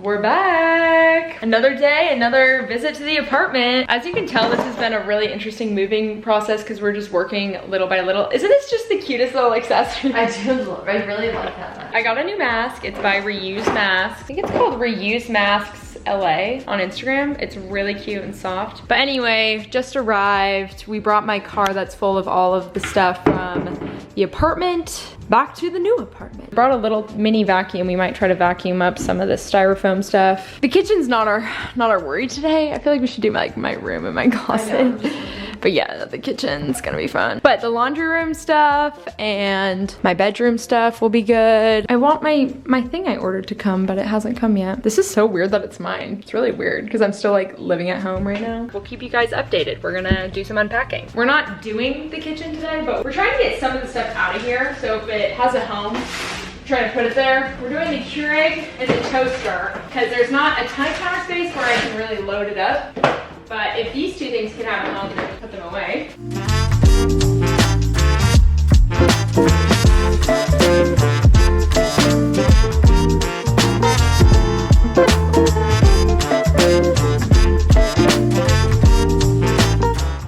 We're back! Another day, another visit to the apartment. As you can tell, this has been a really interesting moving process because we're just working little by little. Isn't this just the cutest little accessory? I really like that. I got a new mask. It's by Reuse Masks. I think it's called Reuse Masks LA on Instagram. It's really cute and soft. But anyway, just arrived. We brought my car that's full of all of the stuff from the apartment back to the new apartment. Brought a little mini vacuum. We might try to vacuum up some of this styrofoam stuff. The kitchen's not our worry today. I feel like we should do like my room and my closet. But yeah, the kitchen's gonna be fun. But the laundry room stuff and my bedroom stuff will be good. I want my thing I ordered to come, but it hasn't come yet. This is so weird that it's mine. It's really weird because I'm still like living at home right now. We'll keep you guys updated. We're gonna do some unpacking. We're not doing the kitchen today, but we're trying to get some of the stuff out of here. So if it has a home, trying to put it there. We're doing the Keurig and the toaster because there's not a ton of counter space where I can really load it up. But if these two things can have a home, then put them away.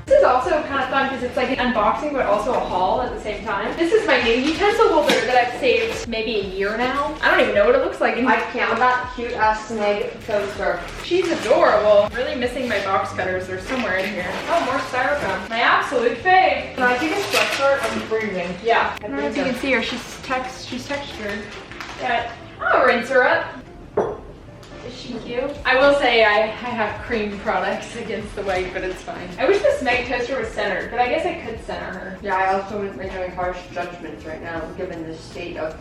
This is also kind of fun because it's like an unboxing but also a haul at the same time. This is my new utensil holder that I've saved maybe a year now. I don't even know what it looks like. I found that cute ass snake toaster. She's adorable. Really missing my box cutters. They're somewhere in here. Oh, more styrofoam. My absolute fave. Can I take a sweatshirt? I'm freezing. Yeah. I don't know if you can see her. She's textured. Yeah. I'll rinse her up. Is she cute? I will say I have cream products against the white, but it's fine. I wish this Meg toaster was centered, but I guess I could center her. Yeah, I also wouldn't make any harsh judgments right now, given the state of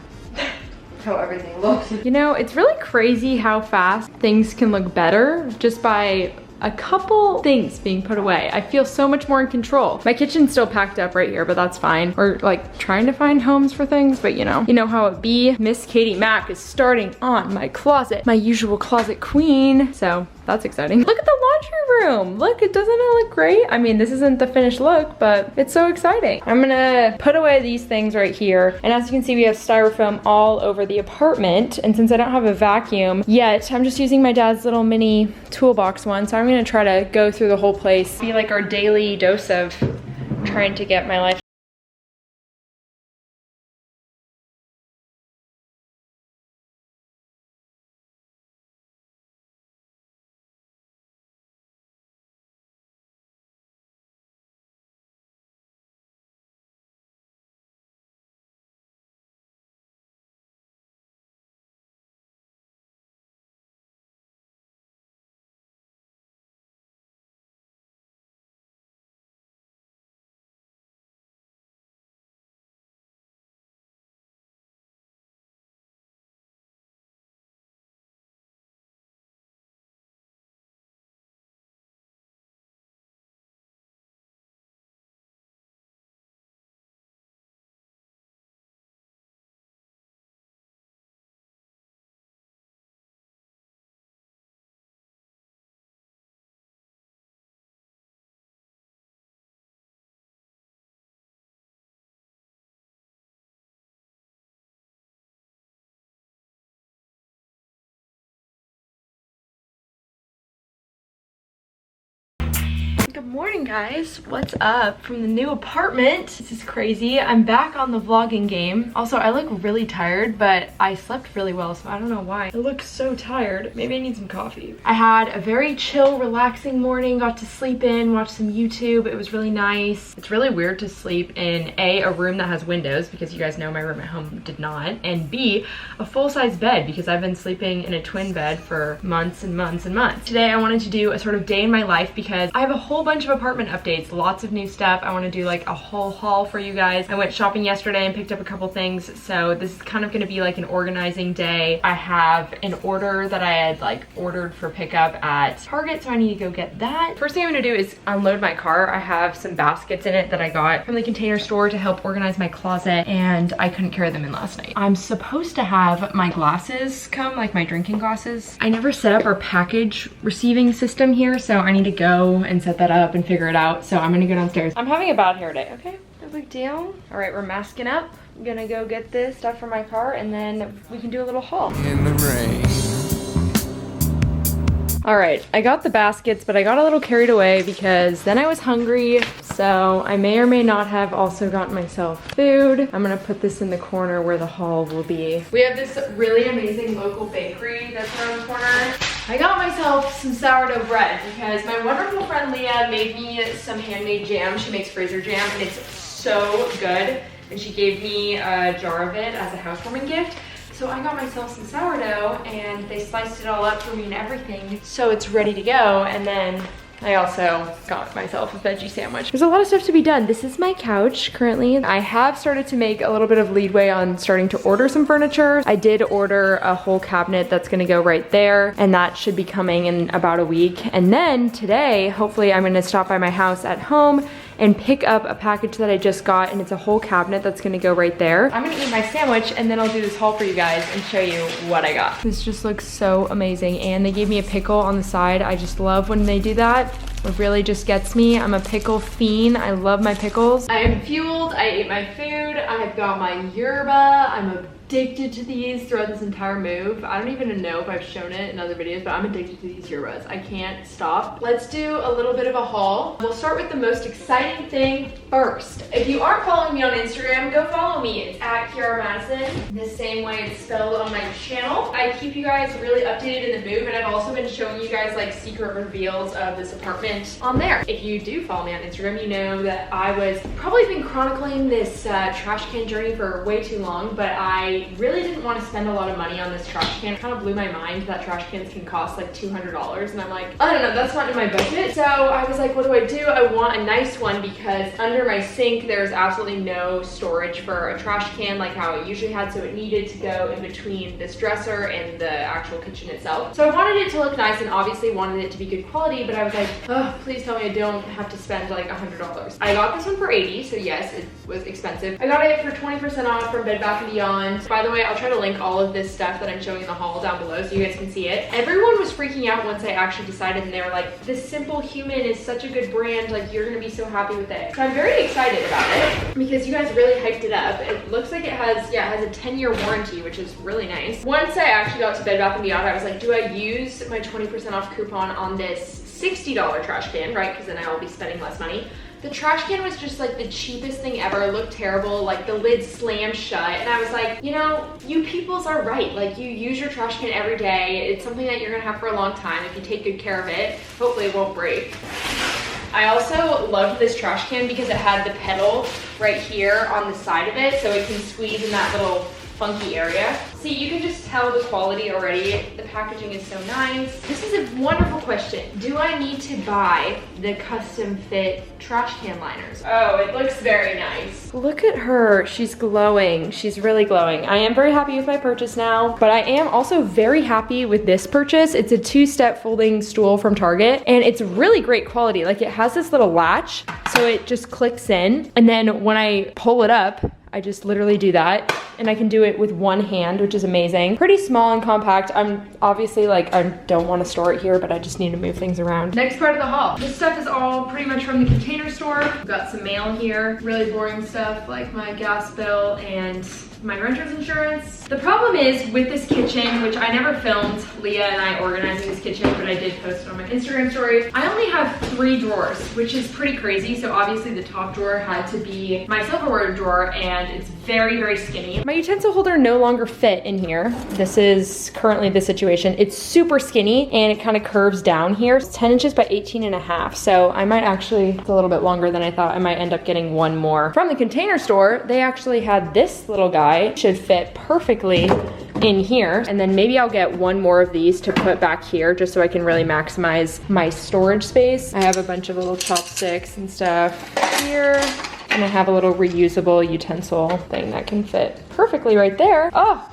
how everything looks. You know, it's really crazy how fast things can look better just by a couple things being put away. I feel so much more in control. My kitchen's still packed up right here, but that's fine. We're like trying to find homes for things, but you know how it be. Miss Katie Mack is starting on my closet, my usual closet queen. So that's exciting. Look at the laundry room. Look, doesn't it look great? I mean, this isn't the finished look, but it's so exciting. I'm gonna put away these things right here. And as you can see, we have styrofoam all over the apartment. And since I don't have a vacuum yet, I'm just using my dad's little mini toolbox one. So I'm gonna try to go through the whole place. Be like our daily dose of trying to get my life. Good morning, guys. What's up from the new apartment? This is crazy. I'm back on the vlogging game. Also, I look really tired, but I slept really well, so I don't know why. I look so tired. Maybe I need some coffee. I had a very chill, relaxing morning. Got to sleep in, watch some YouTube. It was really nice. It's really weird to sleep in a room that has windows, because you guys know my room at home did not, and B, a full-size bed, because I've been sleeping in a twin bed for months and months and months. Today, I wanted to do a sort of day in my life because I have a whole bunch of apartment updates, lots of new stuff. I want to do like a whole haul for you guys. I went shopping yesterday and picked up a couple things, so this is kind of going to be like an organizing day. I have an order that I had like ordered for pickup at Target, so I need to go get that. First thing I'm going to do is unload my car. I have some baskets in it that I got from the Container Store to help organize my closet, and I couldn't carry them in last night. I'm supposed to have my glasses come, like my drinking glasses. I never set up our package receiving system here, so I need to go and set that up and figure it out. So I'm gonna go downstairs. I'm having a bad hair day, okay? No big deal. All right, we're masking up. I'm gonna go get this stuff for my car, and then we can do a little haul. In the rain, All right, I got the baskets, but I got a little carried away because then I was hungry. So I may or may not have also gotten myself food. I'm gonna put this in the corner where the haul will be. We have this really amazing local bakery that's around the corner. I got myself some sourdough bread because my wonderful friend Leah made me some handmade jam. She makes freezer jam and it's so good. And she gave me a jar of it as a housewarming gift. So I got myself some sourdough and they sliced it all up for me and everything. So it's ready to go. And then I also got myself a veggie sandwich. There's a lot of stuff to be done. This is my couch currently. I have started to make a little bit of leadway on starting to order some furniture. I did order a whole cabinet that's gonna go right there, and that should be coming in about a week. And then today, hopefully I'm gonna stop by my house at home and pick up a package that I just got, and it's a whole cabinet that's gonna go right there. I'm gonna eat my sandwich and then I'll do this haul for you guys and show you what I got. This just looks so amazing, and they gave me a pickle on the side. I just love when they do that. It really just gets me. I'm a pickle fiend. I love my pickles. I am fueled, I ate my food, I've got my yerba, I'm addicted to these throughout this entire move. I don't even know if I've shown it in other videos, but I'm addicted to these yerbas. I can't stop. Let's do a little bit of a haul. We'll start with the most exciting thing first. If you aren't following me on Instagram, go follow me. It's at kiaramadisen, the same way it's spelled on my channel. I keep you guys really updated in the move, and I've also been showing you guys like secret reveals of this apartment on there. If you do follow me on Instagram, you know that I was probably been chronicling this trash can journey for way too long, but I really didn't want to spend a lot of money on this trash can. It kind of blew my mind that trash cans can cost like $200, and I'm like, I don't know, that's not in my budget. So I was like, what do? I want a nice one because under my sink there's absolutely no storage for a trash can like how it usually had, so it needed to go in between this dresser and the actual kitchen itself. So I wanted it to look nice and obviously wanted it to be good quality, but I was like, oh, please tell me I don't have to spend like $100. I got this one for $80, so yes, it was expensive. I got it for 20% off from Bed Bath & Beyond. By the way, I'll try to link all of this stuff that I'm showing in the haul down below so you guys can see it. Everyone was freaking out once I actually decided, and they were like, this Simple Human is such a good brand, like you're gonna be so happy with it. So I'm very excited about it because you guys really hyped it up. It looks like it has a 10-year warranty, which is really nice. Once I actually got to Bed Bath & Beyond, I was like, do I use my 20% off coupon on this $60 trash can, right? Because then I will be spending less money. The trash can was just like the cheapest thing ever. It looked terrible, like the lid slammed shut. And I was like, you know, you peoples are right. Like you use your trash can every day. It's something that you're gonna have for a long time if you take good care of it. Hopefully it won't break. I also loved this trash can because it had the pedal right here on the side of it, so it can squeeze in that little funky area. See, you can just tell the quality already. The packaging is so nice. This is a wonderful question. Do I need to buy the custom fit trash can liners? Oh, it looks very nice. Look at her, she's glowing. She's really glowing. I am very happy with my purchase now, but I am also very happy with this purchase. It's a 2-step folding stool from Target, and it's really great quality. Like it has this little latch, so it just clicks in, and then when I pull it up, I just literally do that, and I can do it with one hand, which is amazing. Pretty small and compact. I'm obviously like, I don't want to store it here, but I just need to move things around. Next part of the haul. This stuff is all pretty much from the Container Store. We've got some mail here, really boring stuff like my gas bill and my renter's insurance. The problem is with this kitchen, which I never filmed Leah and I organizing this kitchen, but I did post it on my Instagram story. I only have 3 drawers, which is pretty crazy. So obviously the top drawer had to be my silverware drawer, and it's very, very skinny. My utensil holder no longer fit in here. This is currently the situation. It's super skinny and it kind of curves down here. It's 10 inches by 18.5. So I might actually, it's a little bit longer than I thought. I might end up getting one more. From the Container Store, they actually had this little guy. Should fit perfectly in here, and then maybe I'll get one more of these to put back here just so I can really maximize my storage space. I have a bunch of little chopsticks and stuff here, and I have a little reusable utensil thing that can fit perfectly right there. Oh,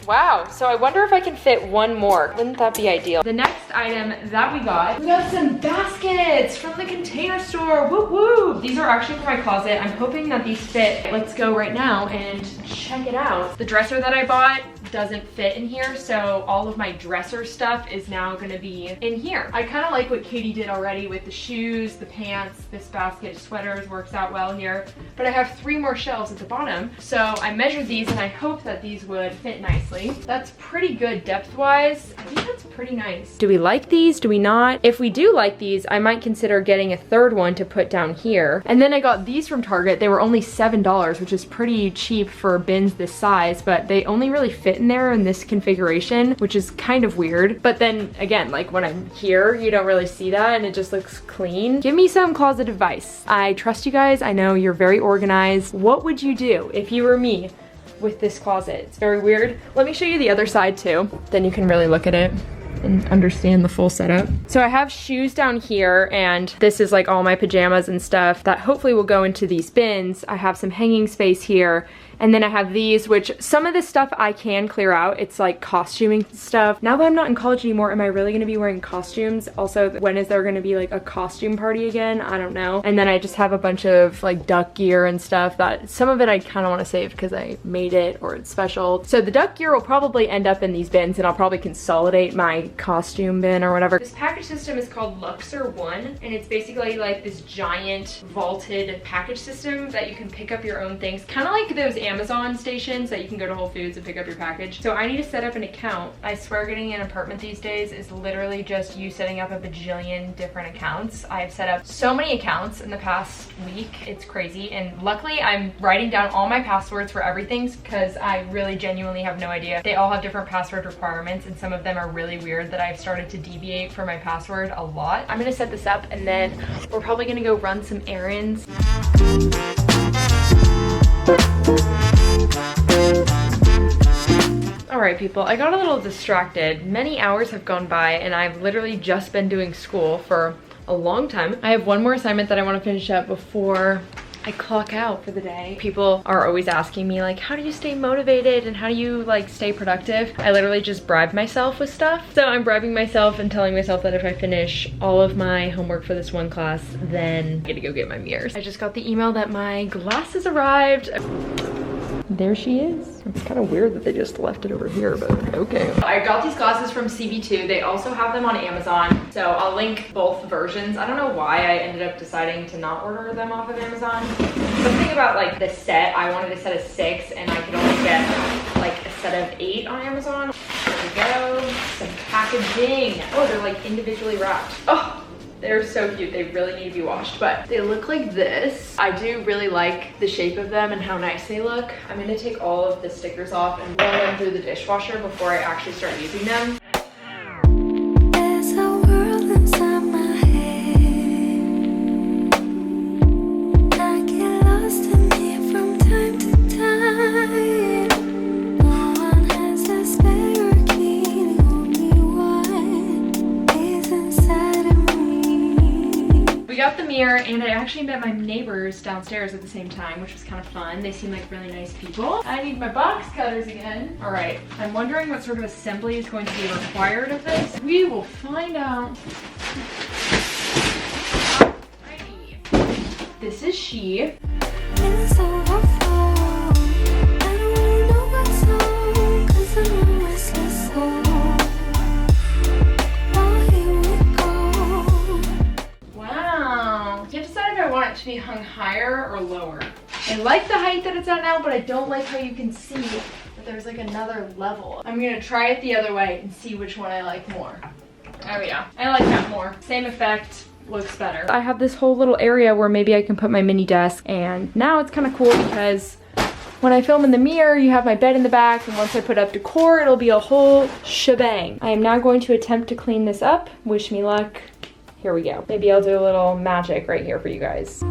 wow, so I wonder if I can fit one more. Wouldn't that be ideal? The next item that we got some baskets from the Container Store. Woo woo! These are actually for my closet. I'm hoping that these fit. Let's go right now and check it out. The dresser that I bought doesn't fit in here, so all of my dresser stuff is now gonna be in here. I kind of like what Katie did already with the shoes, the pants, this basket, sweaters works out well here, but I have 3 more shelves at the bottom, so I measured these and I hope that these would fit nicely. That's pretty good depth-wise. I think that's pretty nice. Do we like these? Do we not? If we do like these, I might consider getting a 3rd one to put down here. And then I got these from Target. They were only $7, which is pretty cheap for bins this size, but they only really fit in there in this configuration, which is kind of weird. But then again, like when I'm here, you don't really see that and it just looks clean. Give me some closet advice. I trust you guys. I know you're very organized. What would you do if you were me with this closet? It's very weird. Let me show you the other side too. Then you can really look at it and understand the full setup. So I have shoes down here, and this is like all my pajamas and stuff that hopefully will go into these bins. I have some hanging space here, and then I have these, which some of this stuff I can clear out. It's like costuming stuff. Now that I'm not in college anymore, am I really gonna be wearing costumes? Also, when is there gonna be like a costume party again? I don't know. And then I just have a bunch of like duck gear and stuff that some of it I kind of want to save because I made it or it's special. So the duck gear will probably end up in these bins, and I'll probably consolidate my costume bin or whatever. This package system is called Luxor One, and it's basically like this giant vaulted package system that you can pick up your own things, kind of like those Amazon stations that you can go to Whole Foods and pick up your package. So I need to set up an account. I swear getting an apartment these days is literally just you setting up a bajillion different accounts. I've set up so many accounts in the past week. It's crazy, and luckily I'm writing down all my passwords for everything because I really genuinely have no idea. They all have different password requirements, and some of them are really weird that I've started to deviate for my password a lot. I'm gonna set this up, and then we're probably gonna go run some errands. All right, people, I got a little distracted. Many hours have gone by, and I've literally just been doing school for a long time. I have one more assignment that I want to finish up before I clock out for the day. People are always asking me like, how do you stay motivated and how do you like stay productive? I literally just bribe myself with stuff. So I'm bribing myself and telling myself that if I finish all of my homework for this one class, then I get to go get my mirrors. I just got the email that my glasses arrived. There she is. It's kind of weird that they just left it over here, but okay. I got these glasses from CB2. They also have them on Amazon, so I'll link both versions. I don't know why I ended up deciding to not order them off of Amazon. Something about like the set, I wanted a set of 6 and I could only get like a set of 8 on Amazon. There we go. Some packaging. Oh, they're like individually wrapped. Oh, they're so cute. They really need to be washed, but they look like this. I do really like the shape of them and how nice they look. I'm gonna take all of the stickers off and run them through the dishwasher before I actually start using them. There's a world inside my head. I get lost in it from time to time. No one has a spare key. The only one is inside of me. We got the mirror, and I actually met my neighbors downstairs at the same time, which was kind of fun. They seem like really nice people. I need my box cutters again. All right, I'm wondering what sort of assembly is going to be required of this. We will find out. Alrighty. This is she. It's so awful. I don't really know what's on, 'cause I'm a restless soul. Oh, here we go. Wow. You have to decide if I want it to be hung higher or lower. I like the height that it's at now, but I don't like how you can see that there's like another level. I'm gonna try it the other way and see which one I like more. There we go. I like that more. Same effect, looks better. I have this whole little area where maybe I can put my mini desk, and now it's kind of cool because when I film in the mirror, you have my bed in the back, and once I put up decor, it'll be a whole shebang. I am now going to attempt to clean this up. Wish me luck. Here we go. Maybe I'll do a little magic right here for you guys.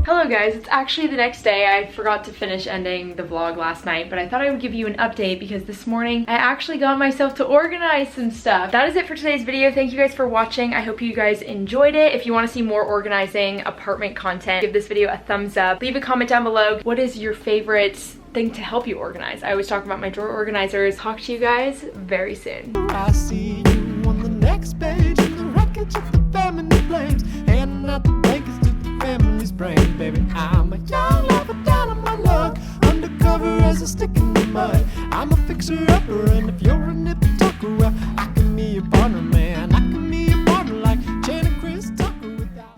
Hello guys, it's actually the next day. I forgot to finish ending the vlog last night, but I thought I would give you an update because this morning I actually got myself to organize some stuff. That is it for today's video. Thank you guys for watching. I hope you guys enjoyed it. If you want to see more organizing apartment content, give this video a thumbs up. Leave a comment down below. What is your favorite thing to help you organize? I always talk about my drawer organizers. Talk to you guys very soon. I see you on the next page in the wreckage of the family flames, and not the blankets to the family's brain. Baby, I'm a young lover down on my luck, undercover. clever as a stick in the mud. I'm a fixer-upper, and if you're a nip tucker, well, I can be your partner, man. I can be your partner like Janet